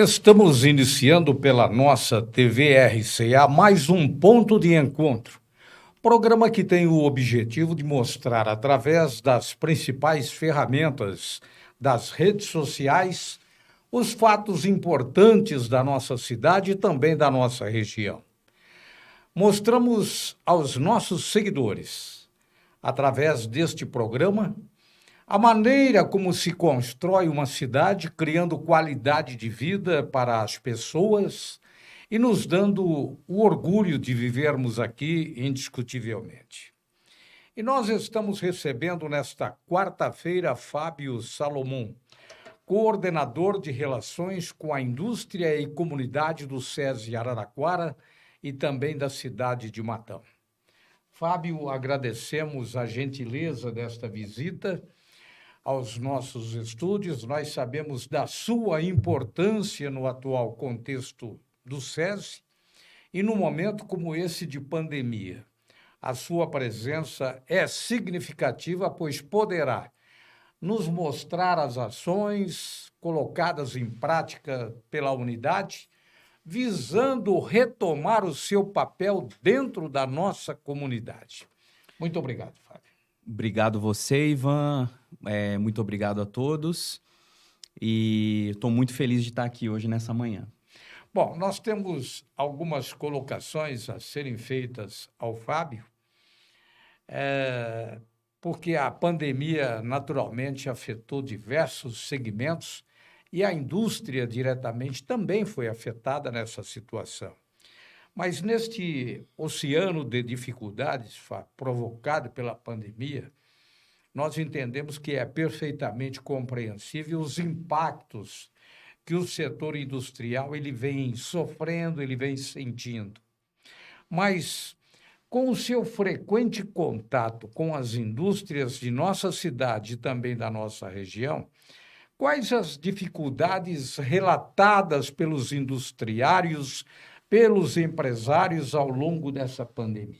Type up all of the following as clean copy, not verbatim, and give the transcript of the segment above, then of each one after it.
Estamos iniciando pela nossa TV RCA mais um ponto de encontro. Programa que tem o objetivo de mostrar, através das principais ferramentas das redes sociais, os fatos importantes da nossa cidade e também da nossa região. Mostramos aos nossos seguidores, através deste programa, a maneira como se constrói uma cidade, criando qualidade de vida para as pessoas e nos dando o orgulho de vivermos aqui indiscutivelmente. E nós estamos recebendo nesta quarta-feira Fábio Salomão, coordenador de relações com a indústria e comunidade do SESI Araraquara e também da cidade de Matão. Fábio, agradecemos a gentileza desta visita aos nossos estúdios. Nós sabemos da sua importância no atual contexto do SESI e num momento como esse de pandemia. A sua presença é significativa, pois poderá nos mostrar as ações colocadas em prática pela unidade, visando retomar o seu papel dentro da nossa comunidade. Muito obrigado, Fábio. Obrigado você, Ivan. Muito obrigado a todos. E estou muito feliz de estar aqui hoje nessa manhã. Bom, nós temos algumas colocações a serem feitas ao Fábio, porque a pandemia naturalmente afetou diversos segmentos e a indústria diretamente também foi afetada nessa situação. Mas neste oceano de dificuldades provocado pela pandemia, nós entendemos que é perfeitamente compreensível os impactos que o setor industrial ele vem sofrendo, ele vem sentindo. Mas, com o seu frequente contato com as indústrias de nossa cidade e também da nossa região, quais as dificuldades relatadas pelos industriários, pelos empresários ao longo dessa pandemia?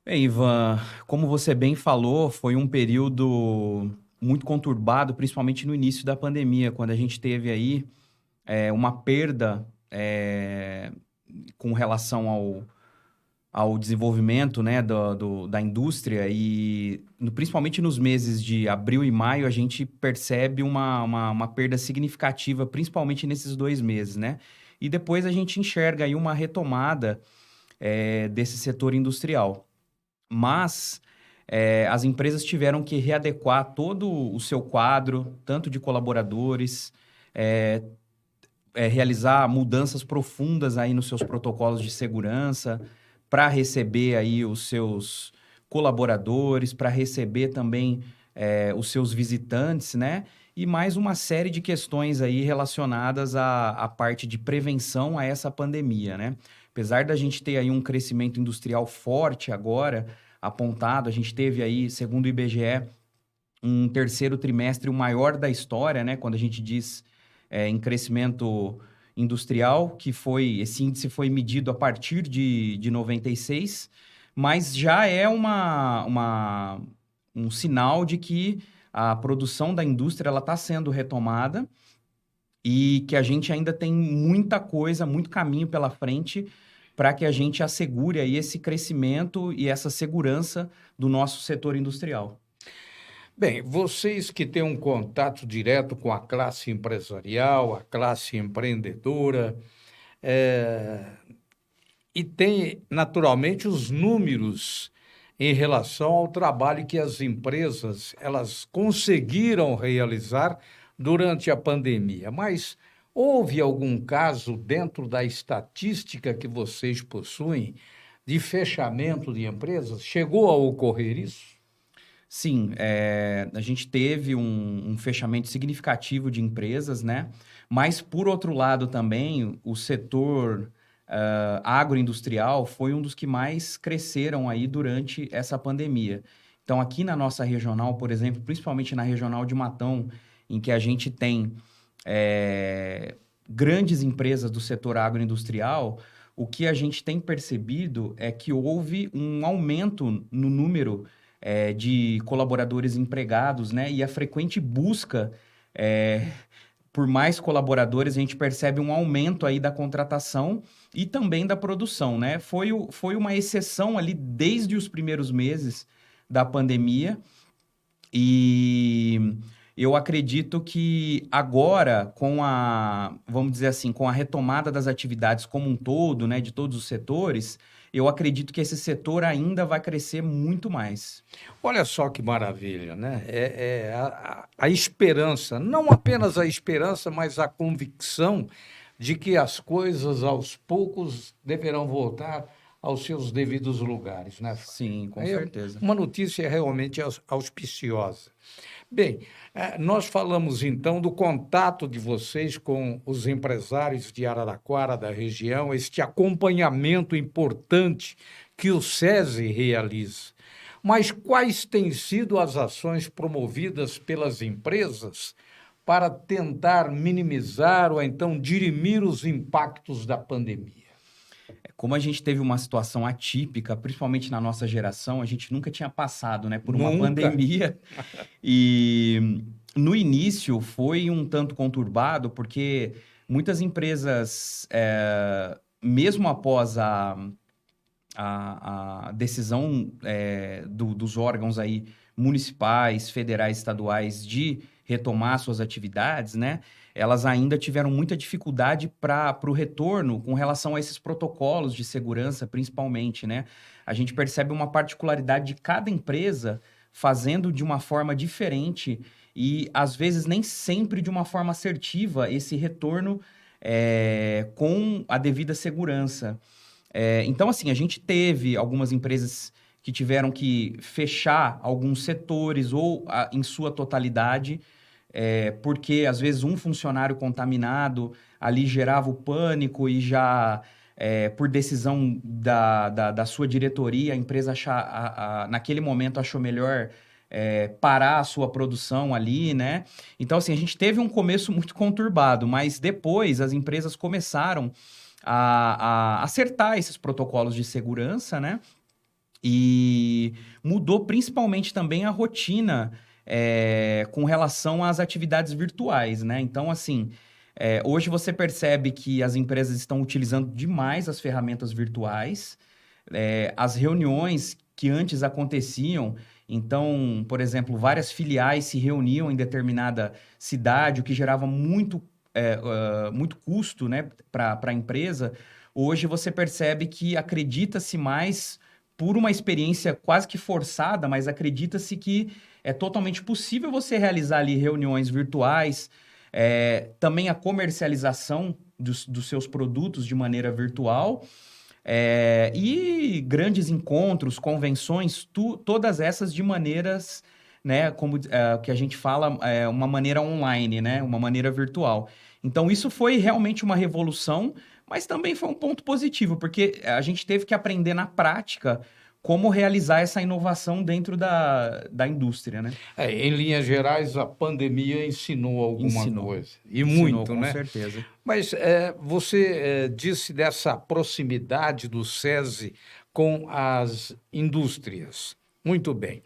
Bem, Ivan, como você bem falou, foi um período muito conturbado, principalmente no início da pandemia, quando a gente teve aí uma perda com relação ao desenvolvimento, né, da indústria e principalmente nos meses de abril e maio a gente percebe uma perda significativa, principalmente nesses 2 meses, né? E depois a gente enxerga aí uma retomada desse setor industrial. Mas as empresas tiveram que readequar todo o seu quadro, tanto de colaboradores, realizar mudanças profundas aí nos seus protocolos de segurança para receber aí os seus colaboradores, para receber também os seus visitantes, né? E mais uma série de questões aí relacionadas à parte de prevenção a essa pandemia, né? Apesar da gente ter aí um crescimento industrial forte agora, apontado, a gente teve aí, segundo o IBGE, um terceiro trimestre o maior da história, né? Quando a gente diz em crescimento industrial, esse índice foi medido a partir de 96, mas já é um sinal de que a produção da indústria está sendo retomada e que a gente ainda tem muita coisa, muito caminho pela frente para que a gente assegure aí esse crescimento e essa segurança do nosso setor industrial. Bem, vocês que têm um contato direto com a classe empresarial, a classe empreendedora, e tem naturalmente os números em relação ao trabalho que as empresas elas conseguiram realizar durante a pandemia. Mas houve algum caso dentro da estatística que vocês possuem de fechamento de empresas? Chegou a ocorrer isso? Sim, a gente teve um fechamento significativo de empresas, né? Mas, por outro lado, também, o setor agroindustrial foi um dos que mais cresceram aí durante essa pandemia. Então, aqui na nossa regional, por exemplo, principalmente na regional de Matão, em que a gente tem grandes empresas do setor agroindustrial, o que a gente tem percebido é que houve um aumento no número de colaboradores empregados, né? E a frequente busca por mais colaboradores, a gente percebe um aumento aí da contratação e também da produção, né? Foi uma exceção ali desde os primeiros meses da pandemia e eu acredito que agora, vamos dizer assim, com a retomada das atividades como um todo, né, de todos os setores, eu acredito que esse setor ainda vai crescer muito mais. Olha só que maravilha, né? A esperança, não apenas a esperança, mas a convicção de que as coisas aos poucos deverão voltar aos seus devidos lugares, né, Fábio? Sim, com É certeza. uma notícia realmente auspiciosa. Bem, nós falamos então do contato de vocês com os empresários de Araraquara, da região, este acompanhamento importante que o SESI realiza. Mas quais têm sido as ações promovidas pelas empresas para tentar minimizar ou então dirimir os impactos da pandemia? Como a gente teve uma situação atípica, principalmente na nossa geração, a gente nunca tinha passado, né, por uma Nunca. pandemia. E no início foi um tanto conturbado, porque muitas empresas, mesmo após a decisão dos órgãos aí municipais, federais, estaduais de retomar suas atividades, né? Elas ainda tiveram muita dificuldade para o retorno com relação a esses protocolos de segurança, principalmente, né? A gente percebe uma particularidade de cada empresa fazendo de uma forma diferente e, às vezes, nem sempre de uma forma assertiva esse retorno com a devida segurança. Então, assim, a gente teve algumas empresas que tiveram que fechar alguns setores ou em sua totalidade, porque às vezes um funcionário contaminado ali gerava o pânico e já, por decisão da sua diretoria, a empresa naquele momento achou melhor parar a sua produção ali, né? Então, assim, a gente teve um começo muito conturbado, mas depois as empresas começaram a acertar esses protocolos de segurança, né? E mudou principalmente também a rotina com relação às atividades virtuais, né? Então, assim, hoje você percebe que as empresas estão utilizando demais as ferramentas virtuais, as reuniões que antes aconteciam. Então, por exemplo, várias filiais se reuniam em determinada cidade, o que gerava muito custo, né, para a empresa. Hoje você percebe que acredita-se mais por uma experiência quase que forçada, mas acredita-se que é totalmente possível você realizar ali reuniões virtuais, também a comercialização dos seus produtos de maneira virtual, e grandes encontros, convenções, todas essas de maneiras, né, como que a gente fala, uma maneira online, né, uma maneira virtual. Então, isso foi realmente uma revolução, mas também foi um ponto positivo, porque a gente teve que aprender na prática como realizar essa inovação dentro da indústria, né? Em linhas gerais, a pandemia ensinou alguma coisa. E Ensinou, muito, com né? certeza. Mas você disse dessa proximidade do SESI com as indústrias. Muito bem.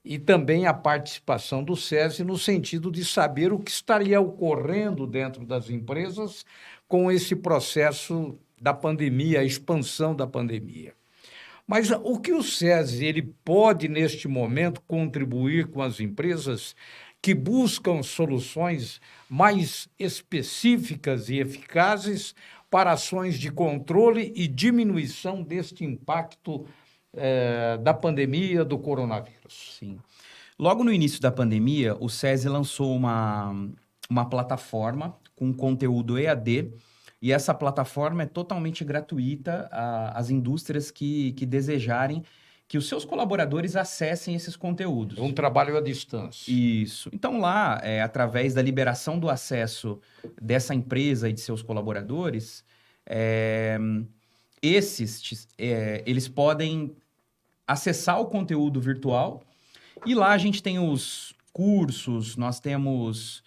E também a participação do SESI no sentido de saber o que estaria ocorrendo dentro das empresas com esse processo da pandemia, a expansão da pandemia. Mas o que o SESI ele pode, neste momento, contribuir com as empresas que buscam soluções mais específicas e eficazes para ações de controle e diminuição deste impacto da pandemia do coronavírus? Sim. Logo no início da pandemia, o SESI lançou uma plataforma com conteúdo EAD, e essa plataforma é totalmente gratuita às indústrias que desejarem que os seus colaboradores acessem esses conteúdos. É um trabalho à distância. Isso. Então, lá, através da liberação do acesso dessa empresa e de seus colaboradores, eles podem acessar o conteúdo virtual e lá a gente tem os cursos, nós temos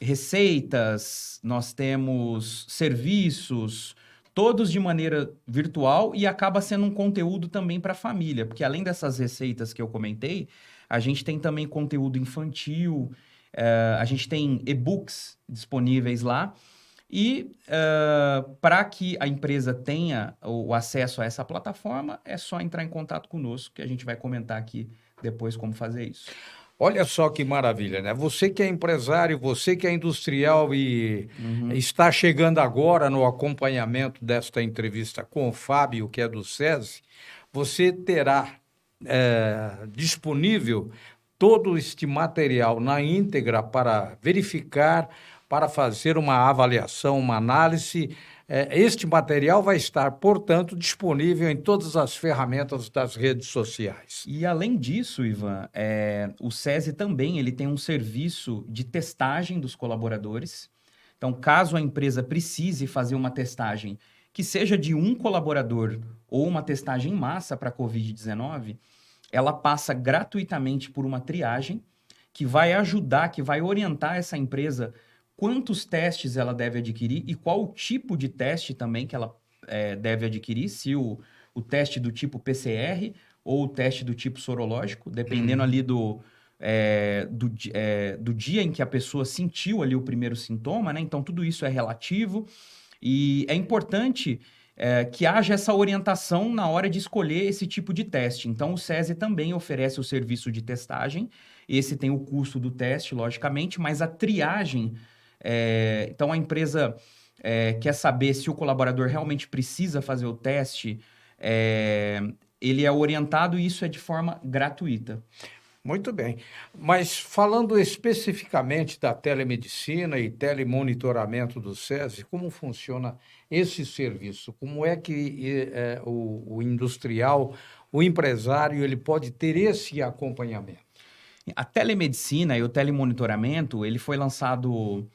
receitas, nós temos serviços, todos de maneira virtual e acaba sendo um conteúdo também para a família, porque além dessas receitas que eu comentei, a gente tem também conteúdo infantil, A gente tem e-books disponíveis lá. E para que a empresa tenha o acesso a essa plataforma, é só entrar em contato conosco, que a gente vai comentar aqui depois como fazer isso. Olha só que maravilha, né? Você que é empresário, você que é industrial e está chegando agora no acompanhamento desta entrevista com o Fábio, que é do SESI, você terá disponível todo este material na íntegra para verificar, para fazer uma avaliação, uma análise. Este material vai estar, portanto, disponível em todas as ferramentas das redes sociais. E além disso, Ivan, o SESI também ele tem um serviço de testagem dos colaboradores. Então, caso a empresa precise fazer uma testagem que seja de um colaborador ou uma testagem em massa para a Covid-19, ela passa gratuitamente por uma triagem que vai ajudar, que vai orientar essa empresa quantos testes ela deve adquirir e qual o tipo de teste também que ela deve adquirir, se o teste do tipo PCR ou o teste do tipo sorológico, dependendo ali do dia em que a pessoa sentiu ali o primeiro sintoma, né? Então, tudo isso é relativo e é importante que haja essa orientação na hora de escolher esse tipo de teste. Então, o SESI também oferece o serviço de testagem. Esse tem o custo do teste, logicamente, mas a triagem... então, a empresa quer saber se o colaborador realmente precisa fazer o teste, ele é orientado e isso é de forma gratuita. Muito bem. Mas falando especificamente da telemedicina e telemonitoramento do SESI, como funciona esse serviço? Como é que o industrial, o empresário, ele pode ter esse acompanhamento? A telemedicina e o telemonitoramento, ele foi lançado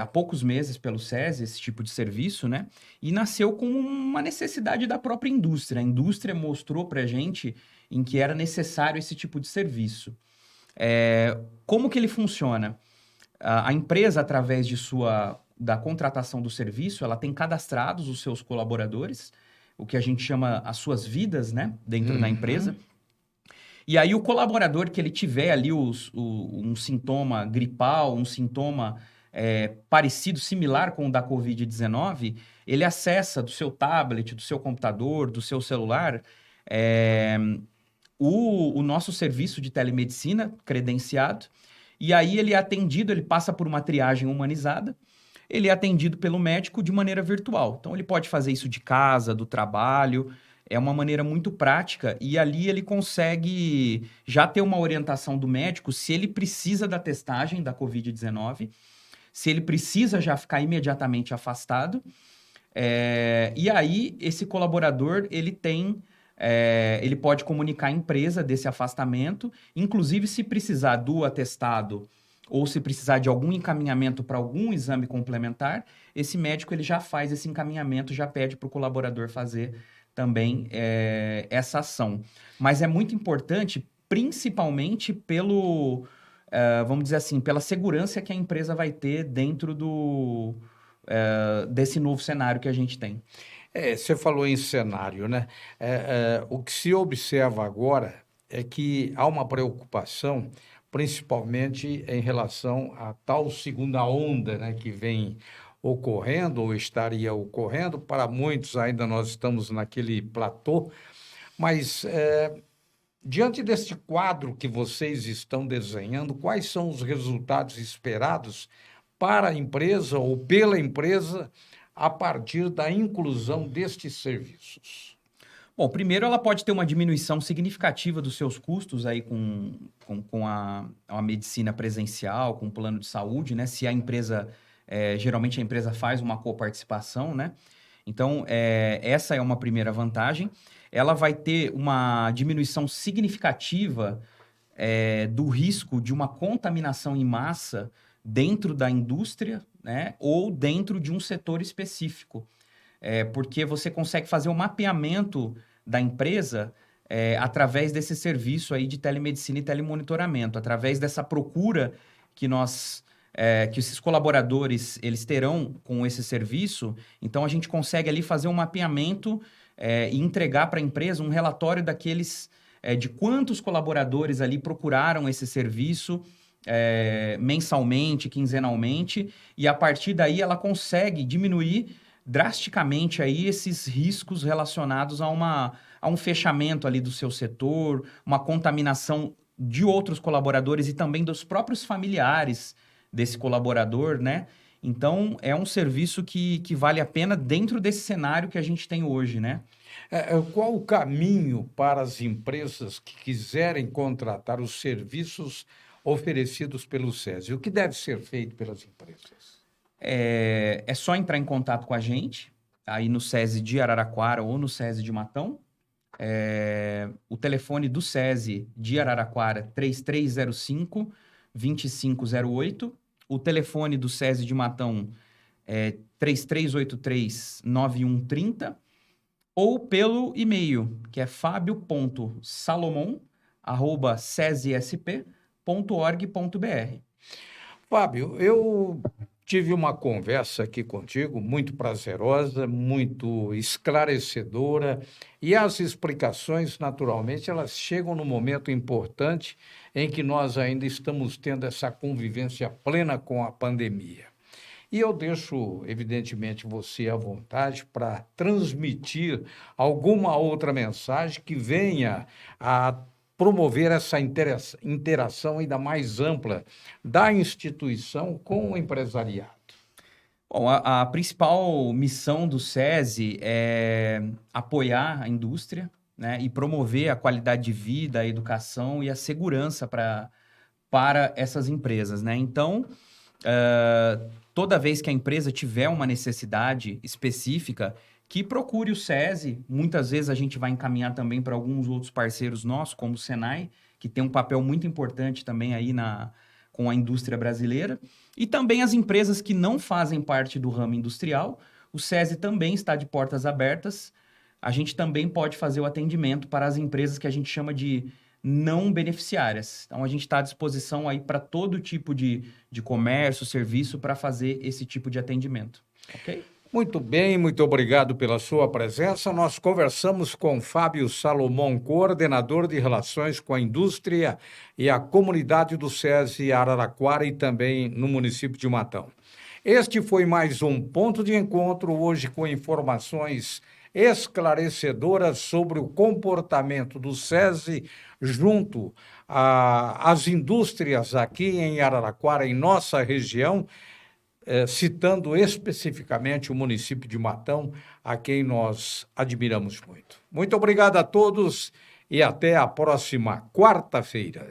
há poucos meses pelo SESI, esse tipo de serviço, né? E nasceu como uma necessidade da própria indústria. A indústria mostrou para a gente em que era necessário esse tipo de serviço. Como que ele funciona? A empresa, através da contratação do serviço, ela tem cadastrados os seus colaboradores, o que a gente chama as suas vidas, né? Dentro da empresa. E aí o colaborador que ele tiver ali um sintoma gripal, um sintoma parecido, similar com o da Covid-19, ele acessa do seu tablet, do seu computador, do seu celular, o nosso serviço de telemedicina credenciado, e aí ele é atendido, ele passa por uma triagem humanizada, ele é atendido pelo médico de maneira virtual. Então ele pode fazer isso de casa, do trabalho, é uma maneira muito prática e ali ele consegue já ter uma orientação do médico se ele precisa da testagem da Covid-19, se ele precisa já ficar imediatamente afastado. E aí esse colaborador, ele pode comunicar à empresa desse afastamento, inclusive se precisar do atestado ou se precisar de algum encaminhamento para algum exame complementar, esse médico ele já faz esse encaminhamento, já pede para o colaborador fazer também essa ação. Mas é muito importante, principalmente vamos dizer assim, pela segurança que a empresa vai ter dentro desse novo cenário que a gente tem. Você falou em cenário, né? O que se observa agora é que há uma preocupação, principalmente em relação à tal segunda onda, né, que vem ocorrendo ou estaria ocorrendo. Para muitos ainda nós estamos naquele platô, mas diante deste quadro que vocês estão desenhando, quais são os resultados esperados para a empresa ou pela empresa a partir da inclusão destes serviços? Bom, primeiro ela pode ter uma diminuição significativa dos seus custos aí com a medicina presencial, com o plano de saúde, né? Se a empresa, geralmente a empresa faz uma coparticipação, né? Então, essa é uma primeira vantagem. Ela vai ter uma diminuição significativa do risco de uma contaminação em massa dentro da indústria, né? Ou dentro de um setor específico. Porque você consegue fazer o mapeamento da empresa através desse serviço aí de telemedicina e telemonitoramento, através dessa procura que esses colaboradores eles terão com esse serviço. Então, a gente consegue ali fazer um mapeamento e entregar para a empresa um relatório de quantos colaboradores ali procuraram esse serviço mensalmente, quinzenalmente, e a partir daí ela consegue diminuir drasticamente aí esses riscos relacionados a um fechamento ali do seu setor, uma contaminação de outros colaboradores e também dos próprios familiares desse colaborador, né? Então, é um serviço que vale a pena dentro desse cenário que a gente tem hoje, né? Qual o caminho para as empresas que quiserem contratar os serviços oferecidos pelo SESI? O que deve ser feito pelas empresas? É só entrar em contato com a gente, aí no SESI de Araraquara ou no SESI de Matão. O telefone do SESI de Araraquara, 3305-2508. O telefone do SESI de Matão é 3383-9130. Ou pelo e-mail, que é fabio.salomon@sesesp.org.br. Fábio, eu tive uma conversa aqui contigo muito prazerosa, muito esclarecedora, e as explicações, naturalmente, elas chegam no momento importante em que nós ainda estamos tendo essa convivência plena com a pandemia. E eu deixo, evidentemente, você à vontade para transmitir alguma outra mensagem que venha a promover essa interação ainda mais ampla da instituição com o empresariado. Bom, a principal missão do SESI é apoiar a indústria, né, e promover a qualidade de vida, a educação e a segurança para essas empresas, né? Então, toda vez que a empresa tiver uma necessidade específica, que procure o SESI. Muitas vezes a gente vai encaminhar também para alguns outros parceiros nossos, como o Senai, que tem um papel muito importante também aí com a indústria brasileira. E também as empresas que não fazem parte do ramo industrial. O SESI também está de portas abertas. A gente também pode fazer o atendimento para as empresas que a gente chama de não beneficiárias. Então, a gente está à disposição aí para todo tipo de comércio, serviço, para fazer esse tipo de atendimento. Ok? Muito bem, muito obrigado pela sua presença. Nós conversamos com Fábio Salomon, coordenador de relações com a indústria e a comunidade do SESI Araraquara e também no município de Matão. Este foi mais um ponto de encontro, hoje com informações esclarecedoras sobre o comportamento do SESI junto às indústrias aqui em Araraquara, em nossa região, citando especificamente o município de Matão, a quem nós admiramos muito. Muito obrigado a todos e até a próxima quarta-feira.